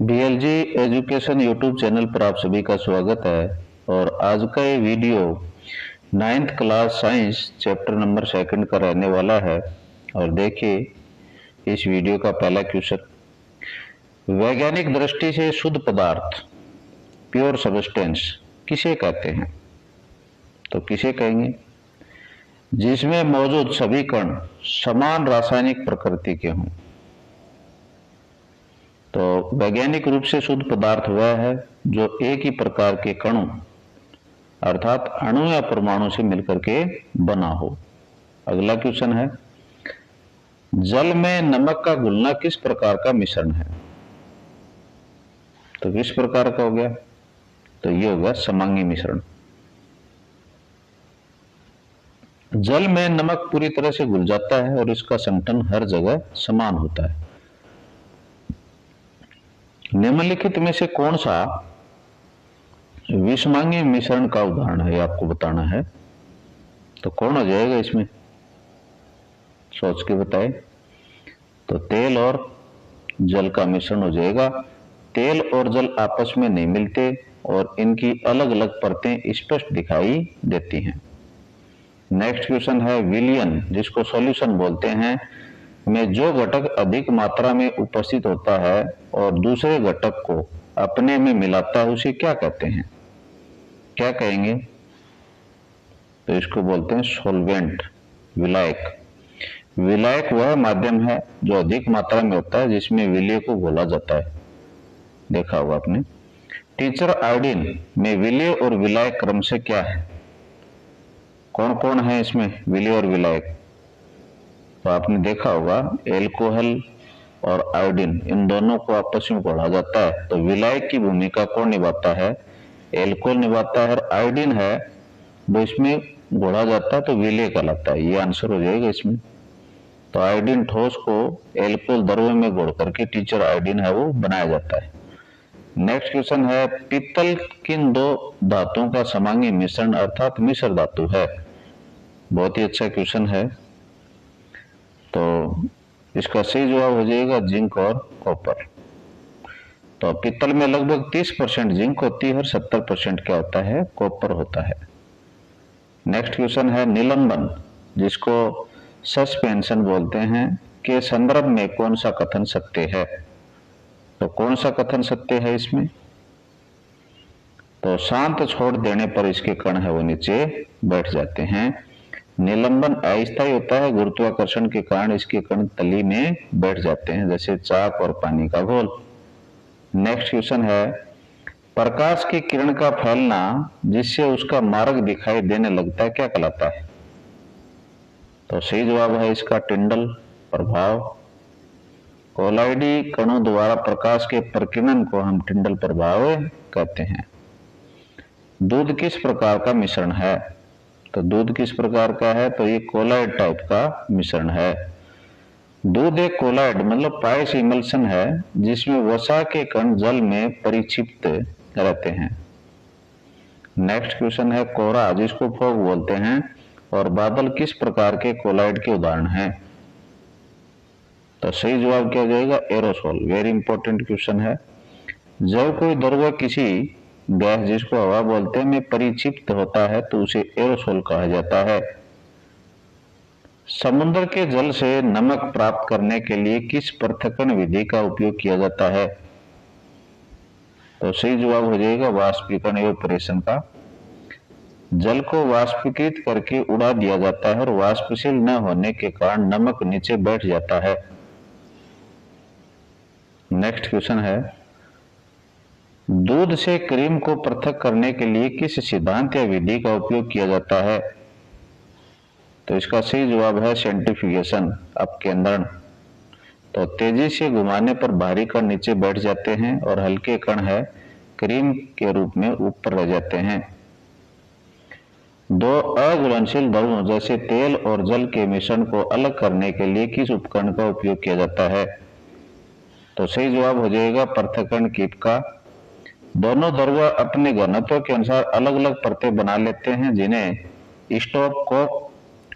बीएलजी education YouTube channel पर आप सभी का स्वागत है। और आज का ये video 9th class science chapter number 2 का रहने वाला है। और देखिए इस वीडियो का पहला क्वेश्चन, वैज्ञानिक दृष्टि से शुद्ध पदार्थ प्योर सब्सटेंस किसे कहते हैं? तो किसे कहेंगे? जिसमें मौजूद सभी कण समान रासायनिक प्रकृति के हों। तो वैज्ञानिक रूप से शुद्ध पदार्थ वह है जो एक ही प्रकार के कणों अर्थात अणु या परमाणु से मिलकर के बना हो। अगला क्वेश्चन है, जल में नमक का घुलना किस प्रकार का मिश्रण है? तो किस प्रकार का हो गया? तो ये होगा समांगी मिश्रण। जल में नमक पूरी तरह से घुल जाता है और इसका संगठन हर जगह समान होता है। निम्नलिखित में से कौन सा विषमांगी मिश्रण का उदाहरण है, आपको बताना है। तो कौन हो जाएगा इसमें? सोच के बताए। तो तेल और जल का मिश्रण हो जाएगा। तेल और जल आपस में नहीं मिलते और इनकी अलग अलग परतें स्पष्ट दिखाई देती हैं। नेक्स्ट क्वेश्चन है, विलयन जिसको सॉल्यूशन बोलते हैं में जो घटक अधिक मात्रा में उपस्थित होता है और दूसरे घटक को अपने में मिलाता है उसे क्या कहते हैं? क्या कहेंगे? तो इसको बोलते हैं सॉल्वेंट, विलायक। विलायक वह माध्यम है जो अधिक मात्रा में होता है जिसमें विलय को घोला जाता है। देखा होगा आपने। टीचर, आयोडीन में विलय और विलायक क्रम से क्या है? कौन कौन है इसमें विलय और विलायक? तो आपने देखा होगा एल्कोहल और आयोडीन इन दोनों को आपस में घोला जाता है। तो विलायक की भूमिका कौन निभाता है? एल्कोहल निभाता है। और आयोडीन है वो इसमें घोला जाता है तो विलय कहलाता है। ये आंसर हो जाएगा इसमें। तो आयोडीन ठोस को एल्कोहल द्रव्य में घोल करके टीचर आयोडीन है वो बनाया जाता है। नेक्स्ट क्वेश्चन है, पीतल किन दो धातुओं का समांगी मिश्रण अर्थात मिश्र धातु है? बहुत ही अच्छा क्वेश्चन है। तो इसका सही जवाब हो जाएगा जिंक और कॉपर। तो पीतल में लगभग 30% जिंक होती है और 70% क्या होता है? कॉपर होता है। नेक्स्ट क्वेश्चन है, निलंबन जिसको सस्पेंशन बोलते हैं के संदर्भ में कौन सा कथन सत्य है? तो कौन सा कथन सत्य है इसमें? तो शांत छोड़ देने पर इसके कण है वो नीचे बैठ जाते हैं। निलंबन अस्थायी होता है, गुरुत्वाकर्षण के कारण इसके कण तली में बैठ जाते हैं जैसे चाक और पानी का घोल। नेक्स्ट क्वेश्चन है, प्रकाश की किरण का फैलना जिससे उसका मार्ग दिखाई देने लगता है क्या कहलाता है? तो सही जवाब है इसका टिंडल प्रभाव। कोलाइडी कणों द्वारा प्रकाश के प्रकीर्णन को हम टिंडल प्रभाव कहते हैं। दूध किस प्रकार का मिश्रण है? तो दूध किस प्रकार का है? तो ये कोलाइड टाइप का मिश्रण है। दूध एक कोलाइड मतलब पाइस इमल्सन है जिसमें वसा के कण जल में परिक्षिप्त रहते हैं। नेक्स्ट क्वेश्चन है, कोहरा जिसको फॉग बोलते हैं और बादल किस प्रकार के कोलाइड के उदाहरण हैं? तो सही जवाब क्या हो जाएगा? एरोसोल। वेरी इंपॉर्टेंट क्वेश्चन है। जब कोई द्रव्य किसी गैस जिसको हवा बोलते हैं में परिक्षिप्त होता है तो उसे एरोसोल कहा जाता है। समुद्र के जल से नमक प्राप्त करने के लिए किस पृथक्करण विधि का उपयोग किया जाता है? तो सही जवाब हो जाएगा वाष्पीकरण एवापोरेशन का। जल को वाष्पीकृत करके उड़ा दिया जाता है और वाष्पशील न होने के कारण नमक नीचे बैठ जाता है। नेक्स्ट क्वेश्चन है, दूध से क्रीम को पृथक करने के लिए किस सिद्धांत या विधि का उपयोग किया जाता है? तो इसका सही जवाब है सेंट्रीफ्यूगेशन, अपकेंद्रण। तो तेजी से घुमाने पर भारी कण नीचे बैठ जाते हैं और हल्के कण है क्रीम के रूप में ऊपर रह जाते हैं। दो अघुलनशील द्रव्यों जैसे तेल और जल के मिश्रण को अलग करने के लिए किस उपकरण का उपयोग किया जाता है? तो सही जवाब हो जाएगा पृथक्करण कीप का। दोनों द्रव्य अपने घनत्व के अनुसार अलग अलग परतें बना लेते हैं जिन्हें स्टॉप को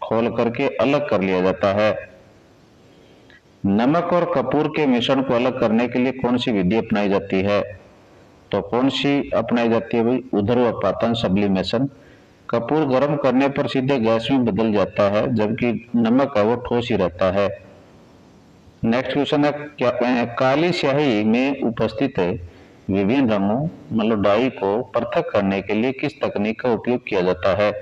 खोल करके अलग कर लिया जाता है। नमक और कपूर के मिश्रण को अलग करने के लिए कौन सी विधि अपनाई जाती है? तो कौन सी अपनाई जाती है भाई? ऊर्ध्वपातन, सब्लिमेशन। कपूर गर्म करने पर सीधे गैस में बदल जाता है, जबकि नमक है वो ठोस ही रहता है। नेक्स्ट क्वेश्चन है, क्या काली स्याही में उपस्थित विभिन्न रंगों मतलब डाई को पृथक करने के लिए किस तकनीक का उपयोग किया जाता है?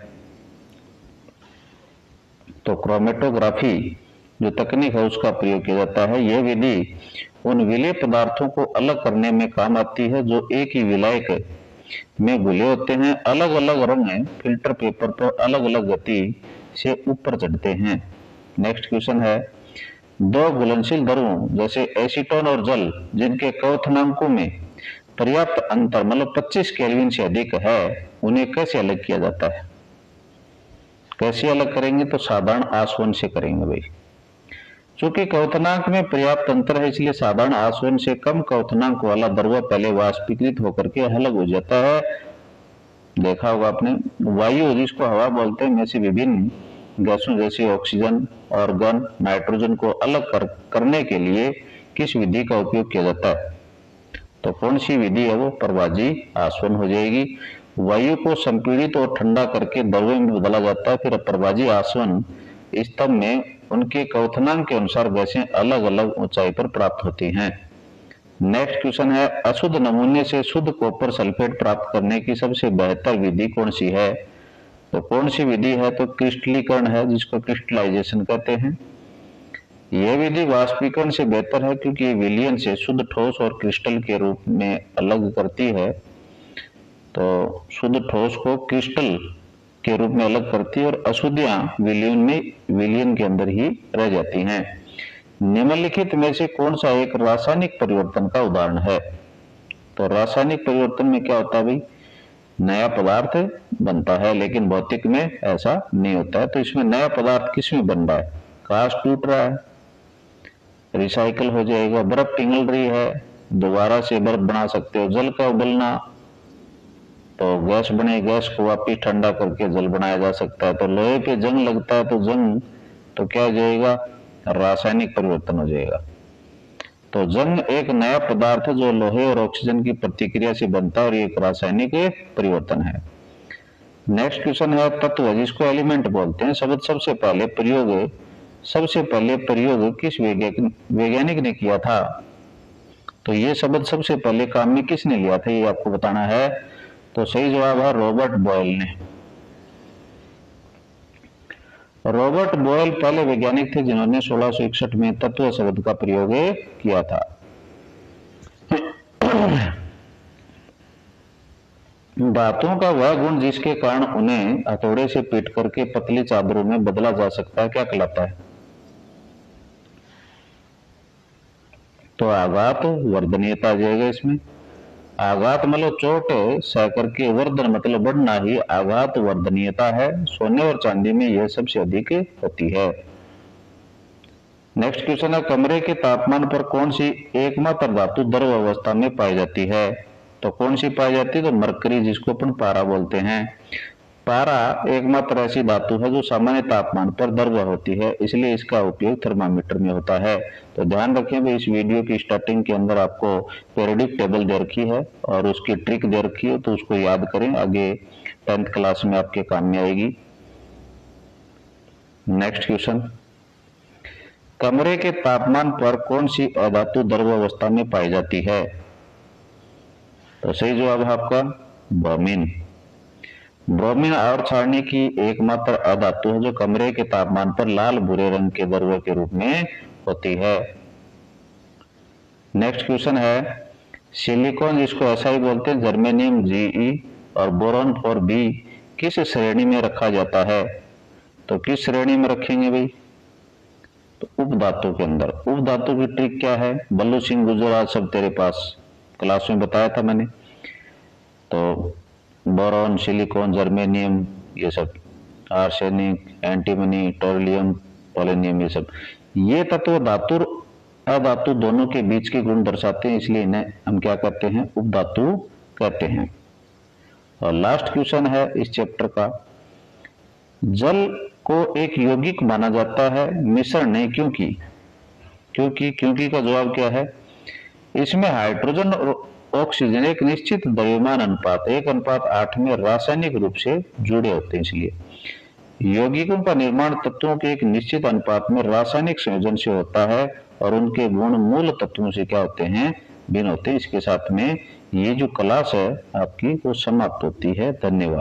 तो क्रोमेटोग्राफी जो तकनीक है उसका प्रयोग किया जाता है। यह विधि उन विलेय पदार्थों को अलग करने में काम आती है जो एक ही विलायक में घुले होते हैं। अलग अलग रंग फिल्टर पेपर पर अलग अलग गति से ऊपर चढ़ते हैं। नेक्स्ट क्वेश्चन है, दो घुलनशील द्रवों जैसे एसीटोन और जल जिनके क्वथनांकों में पर्याप्त अंतर मतलब 25 केल्विन से अधिक है, उन्हें कैसे अलग किया जाता है? कैसे अलग करेंगे? तो साधारण आसवन से करेंगे भाई। चूंकि क्वथनांक में पर्याप्त अंतर है, इसलिए साधारण आसवन से कम क्वथनांक वाला द्रव पहले वाष्पीकृत होकर के अलग हो जाता है। देखा होगा आपने, वायु जिसको हवा बोलते हैं में से विभिन्न गैसों जैसे ऑक्सीजन, ऑर्गन, नाइट्रोजन को अलग करने के लिए किस विधि का उपयोग किया जाता है? तो कौन सी विधि है वो? प्रवाजी आसवन हो जाएगी। वायु को संपीड़ित और ठंडा करके द्रव्य में बदला जाता है, फिर प्रवाजी आसवन स्तंभ में उनके क्वथनांक के अनुसार गैसें अलग अलग ऊंचाई पर प्राप्त होती हैं। नेक्स्ट क्वेश्चन है, अशुद्ध नमूने से शुद्ध कॉपर सल्फेट प्राप्त करने की सबसे बेहतर विधि कौन सी है? तो कौन सी विधि है? तो क्रिस्टलीकरण है, जिसको क्रिस्टलाइजेशन कहते हैं। यह विधि वाष्पीकरण से बेहतर है क्योंकि विलयन से शुद्ध ठोस और क्रिस्टल के रूप में अलग करती है। तो शुद्ध ठोस को क्रिस्टल के रूप में अलग करती है और अशुद्धियां विलयन के अंदर ही रह जाती हैं। निम्नलिखित में से कौन सा एक रासायनिक परिवर्तन का उदाहरण है? तो रासायनिक परिवर्तन में क्या होता है भाई? नया पदार्थ बनता है, लेकिन भौतिक में ऐसा नहीं होता है। तो इसमें नया पदार्थ किस में बन रहा है? कांच टूट रहा है, रिसाइकल हो जाएगा। बर्फ पिघल रही है, दोबारा से बर्फ बना सकते हो। जल का उबलना, तो गैस बने, गैस को वापिस ठंडा करके जल बनाया जा सकता है। तो लोहे पे जंग लगता है, तो जंग तो क्या हो जाएगा? रासायनिक परिवर्तन हो जाएगा। तो जंग एक नया पदार्थ है जो लोहे और ऑक्सीजन की प्रतिक्रिया से बनता है और ये एक रासायनिक परिवर्तन है। नेक्स्ट क्वेश्चन है, तत्व जिसको एलिमेंट बोलते हैं सबसे पहले प्रयोग किस वैज्ञानिक ने किया था? तो ये शब्द सबसे पहले काम में किसने लिया था, ये आपको बताना है। तो सही जवाब है रॉबर्ट बॉयल ने। रॉबर्ट बॉयल पहले वैज्ञानिक थे जिन्होंने 1661 में तत्व शब्द का प्रयोग किया था। धातुओं का वह गुण जिसके कारण उन्हें हथौड़े से पीट करके पतली चादरों में बदला जा सकता है, क्या कहलाता है? तो आघात वर्धनीयता आ जाएगा इसमें। आघात मतलब चोट सह करके, वर्धन मतलब बढ़ना ही आघात वर्धनीयता है। सोने और चांदी में यह सबसे अधिक होती है। नेक्स्ट क्वेश्चन है, कमरे के तापमान पर कौन सी एकमात्र धातु द्रव अवस्था में पाई जाती है? तो कौन सी पाई जाती है? तो मरकरी, जिसको अपन पारा बोलते हैं। पारा एकमात्र ऐसी धातु है जो सामान्य तापमान पर द्रव होती है, इसलिए इसका उपयोग थर्मामीटर में होता है। तो ध्यान रखें भाई, इस वीडियो की स्टार्टिंग के अंदर आपको पीरियोडिक टेबल दे रखी है और उसकी ट्रिक दे रखी है, तो उसको याद करें, आगे 10th क्लास में आपके काम में आएगी। नेक्स्ट क्वेश्चन, कमरे के तापमान पर कौन सी अधातु द्रव अवस्था में पाई जाती है? तो सही जवाब है आपका ब्रोमीन। ब्रोमीन आवर्त सारणी की एकमात्र अधातु है जो कमरे के तापमान पर लाल भूरे रंग के द्रव्य के रूप में होती है। नेक्स्ट क्वेश्चन है, सिलिकॉन जिसको SI बोलते हैं, जर्मेनियम GE और बोरॉन 4B किस श्रेणी में रखा जाता है? तो किस श्रेणी में रखेंगे भाई? तो उपधातु के अंदर। उपधातु की ट्रिक क्या है? बल्लू सिंह गुजर आज सब तेरे पास क्लास में बताया था मैंने। तो बोरॉन, सिलिकॉन, जर्मेनियम, ये सब, आर्सेनिक, एंटीमनी, टोरियम, पोलोनियम, ये तत्व धातु अधातु दोनों के बीच के गुण दर्शाते हैं, इसलिए इन्हें हम क्या कहते हैं? उपधातु कहते हैं। और लास्ट क्वेश्चन है इस चैप्टर का, जल को एक यौगिक माना जाता है, मिश्रण नहीं, क्योंकि? क्योंकि का जवाब क्या है? इसमें हाइड्रोजन और ऑक्सीजन एक निश्चित द्रव्यमान अनुपात 1:8 में रासायनिक रूप से जुड़े होते हैं, इसलिए यौगिकों का निर्माण तत्वों के एक निश्चित अनुपात में रासायनिक संयोजन से होता है और उनके गुण मूल तत्वों से क्या होते हैं? भिन्न होते हैं। इसके साथ में ये जो क्लास है आपकी वो समाप्त होती है। धन्यवाद।